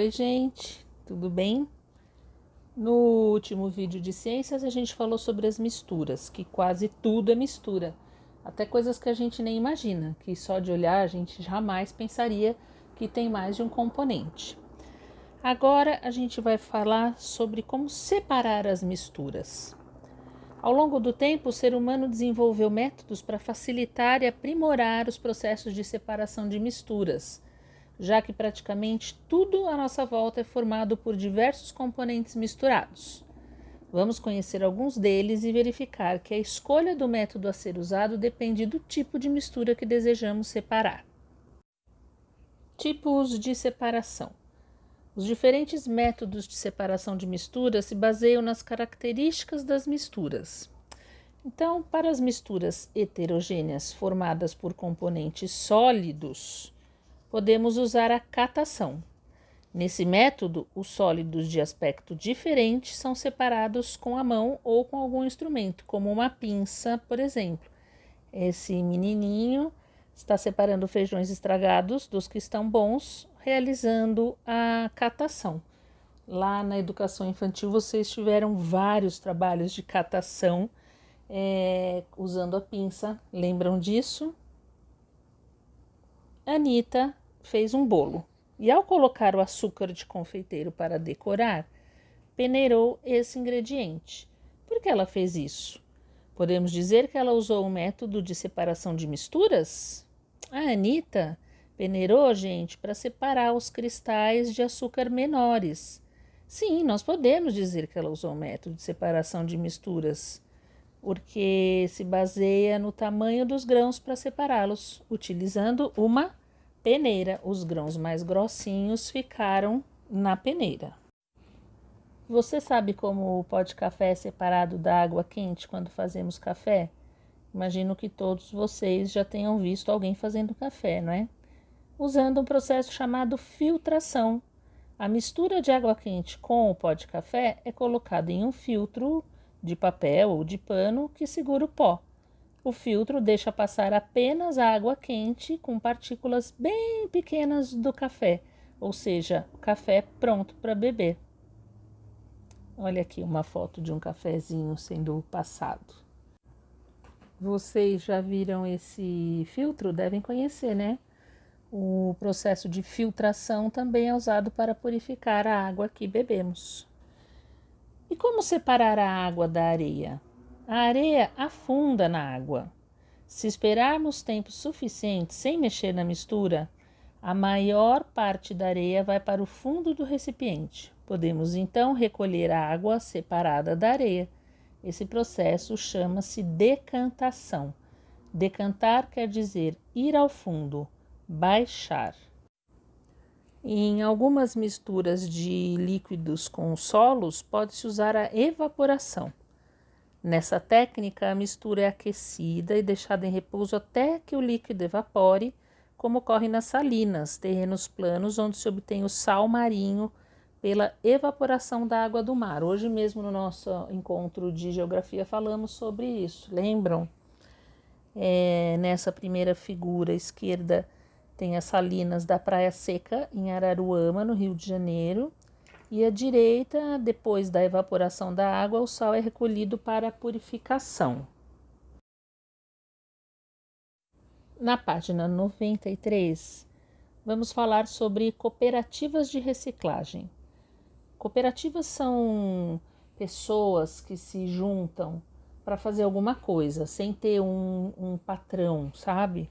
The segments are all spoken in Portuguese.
Oi, gente, tudo bem? No último vídeo de ciências a gente falou sobre as misturas, que quase tudo é mistura, até coisas que a gente nem imagina, que só de olhar a gente jamais pensaria que tem mais de um componente. Agora a gente vai falar sobre como separar as misturas. Ao longo do tempo, o ser humano desenvolveu métodos para facilitar e aprimorar os processos de separação de misturas, já que praticamente tudo à nossa volta é formado por diversos componentes misturados. Vamos conhecer alguns deles e verificar que a escolha do método a ser usado depende do tipo de mistura que desejamos separar. Tipos de separação. Os diferentes métodos de separação de misturas se baseiam nas características das misturas. Então, para as misturas heterogêneas formadas por componentes sólidos, podemos usar a catação. Nesse método, os sólidos de aspecto diferente são separados com a mão ou com algum instrumento, como uma pinça, por exemplo. Esse menininho está separando feijões estragados dos que estão bons, realizando a catação. Lá na educação infantil, vocês tiveram vários trabalhos de catação usando a pinça. Lembram disso? Anita fez um bolo e, ao colocar o açúcar de confeiteiro para decorar, peneirou esse ingrediente. Por que ela fez isso? Podemos dizer que ela usou um método de separação de misturas? A Anita peneirou, gente, para separar os cristais de açúcar menores. Sim, nós podemos dizer que ela usou um método de separação de misturas, porque se baseia no tamanho dos grãos para separá-los, utilizando uma peneira. Os grãos mais grossinhos ficaram na peneira. Você sabe como o pó de café é separado da água quente quando fazemos café? Imagino que todos vocês já tenham visto alguém fazendo café, não é? Usando um processo chamado filtração. A mistura de água quente com o pó de café é colocada em um filtro de papel ou de pano que segura o pó. O filtro deixa passar apenas a água quente com partículas bem pequenas do café, ou seja, o café pronto para beber. Olha aqui uma foto de um cafezinho sendo passado. Vocês já viram esse filtro? Devem conhecer, né? O processo de filtração também é usado para purificar a água que bebemos. E como separar a água da areia? A areia afunda na água. Se esperarmos tempo suficiente sem mexer na mistura, a maior parte da areia vai para o fundo do recipiente. Podemos então recolher a água separada da areia. Esse processo chama-se decantação. Decantar quer dizer ir ao fundo, baixar. Em algumas misturas de líquidos com solos, pode-se usar a evaporação. Nessa técnica, a mistura é aquecida e deixada em repouso até que o líquido evapore, como ocorre nas salinas, terrenos planos onde se obtém o sal marinho pela evaporação da água do mar. Hoje mesmo no nosso encontro de geografia falamos sobre isso, lembram? Nessa primeira figura esquerda tem as salinas da Praia Seca, em Araruama, no Rio de Janeiro. E à direita, depois da evaporação da água, o sal é recolhido para a purificação. Na página 93, vamos falar sobre cooperativas de reciclagem. Cooperativas são pessoas que se juntam para fazer alguma coisa, sem ter um patrão, sabe?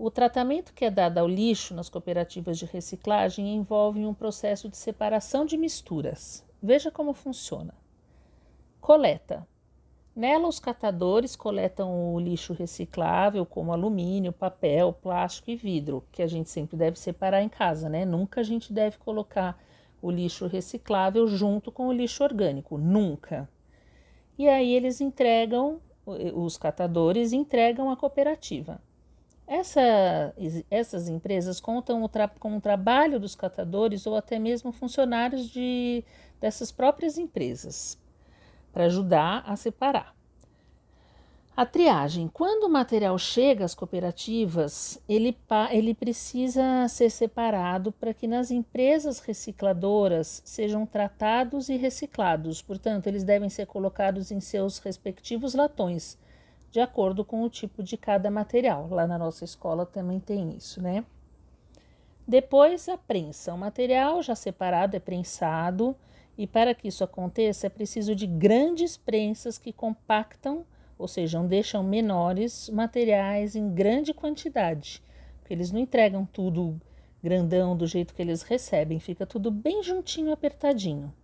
O tratamento que é dado ao lixo nas cooperativas de reciclagem envolve um processo de separação de misturas. Veja como funciona. Coleta. Nela, os catadores coletam o lixo reciclável, como alumínio, papel, plástico e vidro, que a gente sempre deve separar em casa, né? Nunca a gente deve colocar o lixo reciclável junto com o lixo orgânico, nunca. E aí eles entregam, os catadores entregam à cooperativa. Essas empresas contam com o trabalho dos catadores ou até mesmo funcionários dessas próprias empresas para ajudar a separar. A triagem. Quando o material chega às cooperativas, ele precisa ser separado para que nas empresas recicladoras sejam tratados e reciclados. Portanto, eles devem ser colocados em seus respectivos latões, de acordo com o tipo de cada material. Lá na nossa escola também tem isso, né? Depois, a prensa. O material já separado é prensado e para que isso aconteça é preciso de grandes prensas que compactam, ou seja, deixam menores materiais em grande quantidade, porque eles não entregam tudo grandão do jeito que eles recebem, fica tudo bem juntinho, apertadinho.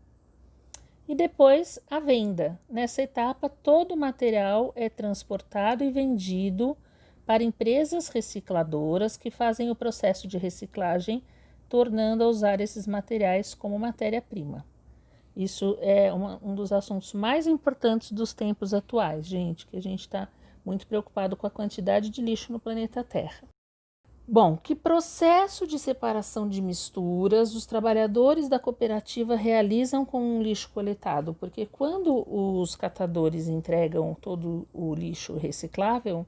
E depois a venda. Nessa etapa, todo o material é transportado e vendido para empresas recicladoras que fazem o processo de reciclagem, tornando a usar esses materiais como matéria-prima. Isso é um dos assuntos mais importantes dos tempos atuais, gente, que a gente está muito preocupado com a quantidade de lixo no planeta Terra. Bom, que processo de separação de misturas os trabalhadores da cooperativa realizam com o lixo coletado? Porque quando os catadores entregam todo o lixo reciclável,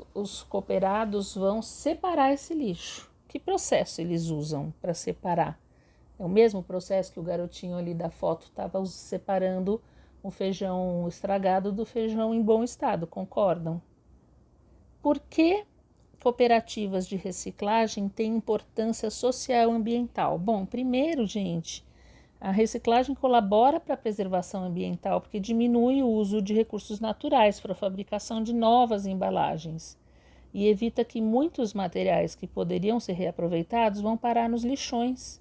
os cooperados vão separar esse lixo. Que processo eles usam para separar? É o mesmo processo que o garotinho ali da foto estava separando o feijão estragado do feijão em bom estado, concordam? Por que cooperativas de reciclagem têm importância social e ambiental? Bom, primeiro, gente, a reciclagem colabora para a preservação ambiental porque diminui o uso de recursos naturais para a fabricação de novas embalagens e evita que muitos materiais que poderiam ser reaproveitados vão parar nos lixões.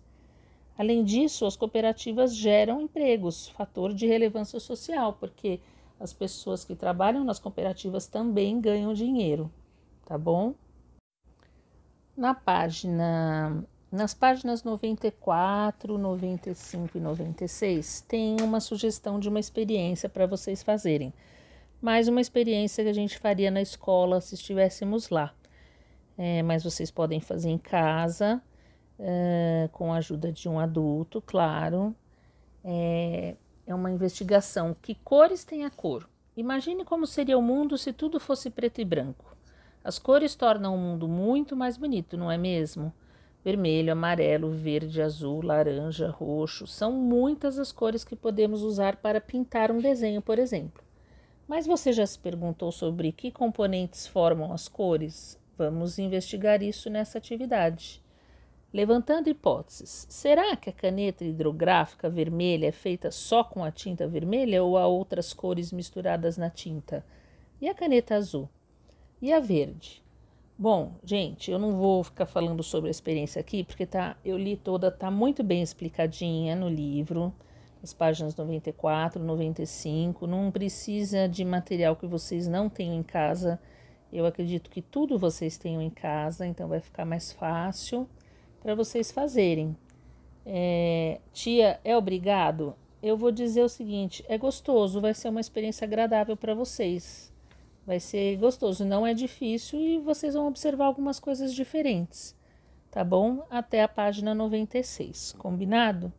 Além disso, as cooperativas geram empregos, fator de relevância social, porque as pessoas que trabalham nas cooperativas também ganham dinheiro, tá bom? Nas páginas 94, 95 e 96, tem uma sugestão de uma experiência para vocês fazerem. Mais uma experiência que a gente faria na escola se estivéssemos lá. Mas vocês podem fazer em casa, com a ajuda de um adulto, claro. É uma investigação. Que cores tem a cor? Imagine como seria o mundo se tudo fosse preto e branco. As cores tornam o mundo muito mais bonito, não é mesmo? Vermelho, amarelo, verde, azul, laranja, roxo. São muitas as cores que podemos usar para pintar um desenho, por exemplo. Mas você já se perguntou sobre que componentes formam as cores? Vamos investigar isso nessa atividade. Levantando hipóteses, será que a caneta hidrográfica vermelha é feita só com a tinta vermelha ou há outras cores misturadas na tinta? E a caneta azul? E a verde? Bom, gente, eu não vou ficar falando sobre a experiência aqui, porque eu li toda, tá muito bem explicadinha no livro, nas páginas 94, 95, não precisa de material que vocês não tenham em casa. Eu acredito que tudo vocês tenham em casa, então vai ficar mais fácil para vocês fazerem. Tia, é obrigado? Eu vou dizer o seguinte, é gostoso, vai ser uma experiência agradável para vocês. Vai ser gostoso, não é difícil e vocês vão observar algumas coisas diferentes, tá bom? Até a página 96, combinado?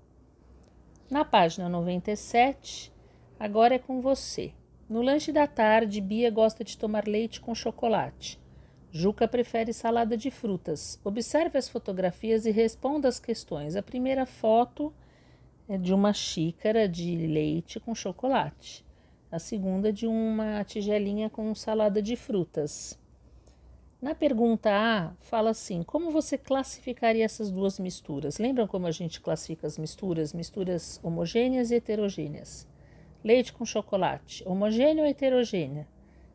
Na página 97, agora é com você. No lanche da tarde, Bia gosta de tomar leite com chocolate. Juca prefere salada de frutas. Observe as fotografias e responda as questões. A primeira foto é de uma xícara de leite com chocolate. A segunda de uma tigelinha com salada de frutas. Na pergunta A, fala assim, como você classificaria essas duas misturas? Lembram como a gente classifica as misturas? Misturas homogêneas e heterogêneas. Leite com chocolate, homogêneo ou heterogênea?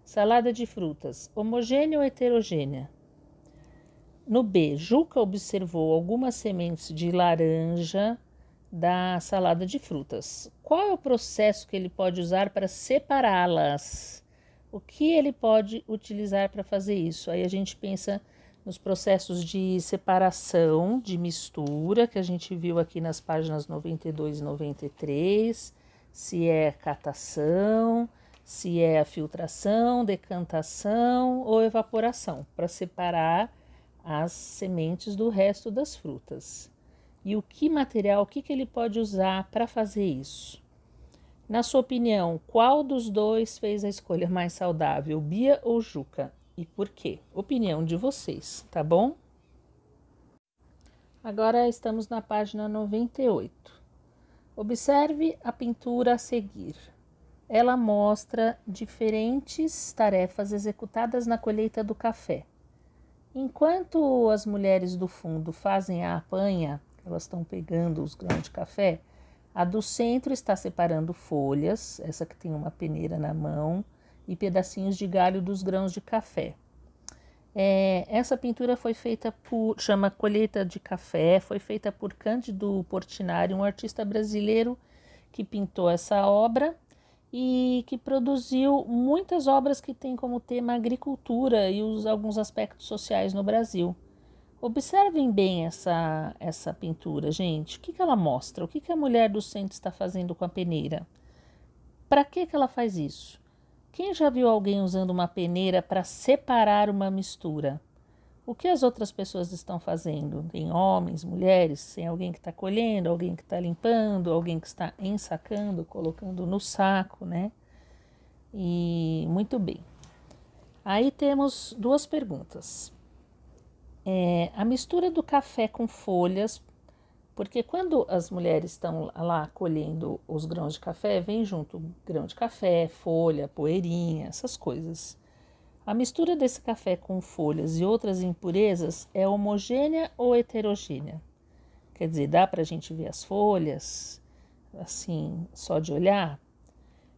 Salada de frutas, homogênea ou heterogênea? No B, Juca observou algumas sementes de laranja da salada de frutas. Qual é o processo que ele pode usar para separá-las? O que ele pode utilizar para fazer isso? Aí a gente pensa nos processos de separação, de mistura, que a gente viu aqui nas páginas 92 e 93, se é catação, se é a filtração, decantação ou evaporação, para separar as sementes do resto das frutas. E o que material, o que ele pode usar para fazer isso? Na sua opinião, qual dos dois fez a escolha mais saudável, Bia ou Juca? E por quê? Opinião de vocês, tá bom? Agora estamos na página 98. Observe a pintura a seguir. Ela mostra diferentes tarefas executadas na colheita do café. Enquanto as mulheres do fundo fazem a apanha, elas estão pegando os grãos de café, a do centro está separando folhas, essa que tem uma peneira na mão, e pedacinhos de galho dos grãos de café. Essa pintura foi feita chama Colheita de Café, foi feita por Cândido Portinari, um artista brasileiro que pintou essa obra e que produziu muitas obras que têm como tema a agricultura e alguns aspectos sociais no Brasil. Observem bem essa pintura, gente. O que ela mostra? O que a mulher do centro está fazendo com a peneira? Para que ela faz isso? Quem já viu alguém usando uma peneira para separar uma mistura? O que as outras pessoas estão fazendo? Tem homens, mulheres, tem alguém que está colhendo, alguém que está limpando, alguém que está ensacando, colocando no saco, né? E muito bem. Aí temos duas perguntas. A mistura do café com folhas, porque quando as mulheres estão lá colhendo os grãos de café, vem junto grão de café, folha, poeirinha, essas coisas. A mistura desse café com folhas e outras impurezas é homogênea ou heterogênea? Quer dizer, dá para a gente ver as folhas, assim, só de olhar?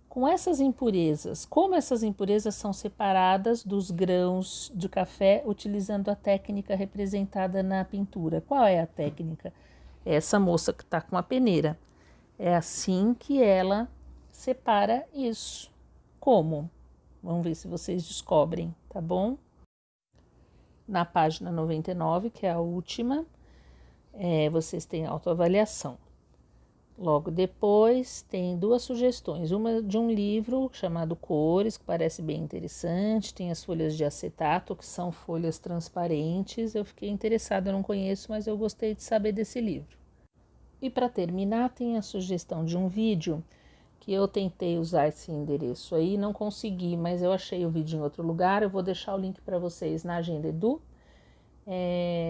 Com essas impurezas, como essas impurezas são separadas dos grãos de café utilizando a técnica representada na pintura? Qual é a técnica? Essa moça que está com a peneira. É assim que ela separa isso. Como? Vamos ver se vocês descobrem, tá bom? Na página 99, que é a última, vocês têm autoavaliação. Logo depois tem duas sugestões, uma de um livro chamado Cores, que parece bem interessante, tem as folhas de acetato, que são folhas transparentes, eu fiquei interessada, eu não conheço, mas eu gostei de saber desse livro. E para terminar tem a sugestão de um vídeo, que eu tentei usar esse endereço aí, não consegui, mas eu achei o vídeo em outro lugar, eu vou deixar o link para vocês na Agenda Edu,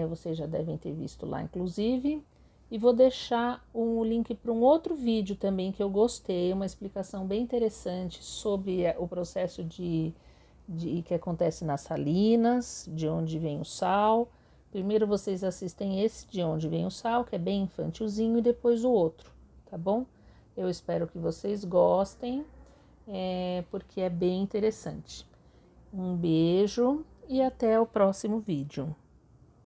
vocês já devem ter visto lá inclusive. E vou deixar um link para um outro vídeo também que eu gostei, uma explicação bem interessante sobre o processo de que acontece nas salinas, de onde vem o sal. Primeiro vocês assistem esse de onde vem o sal, que é bem infantilzinho, e depois o outro, tá bom? Eu espero que vocês gostem, porque é bem interessante. Um beijo e até o próximo vídeo.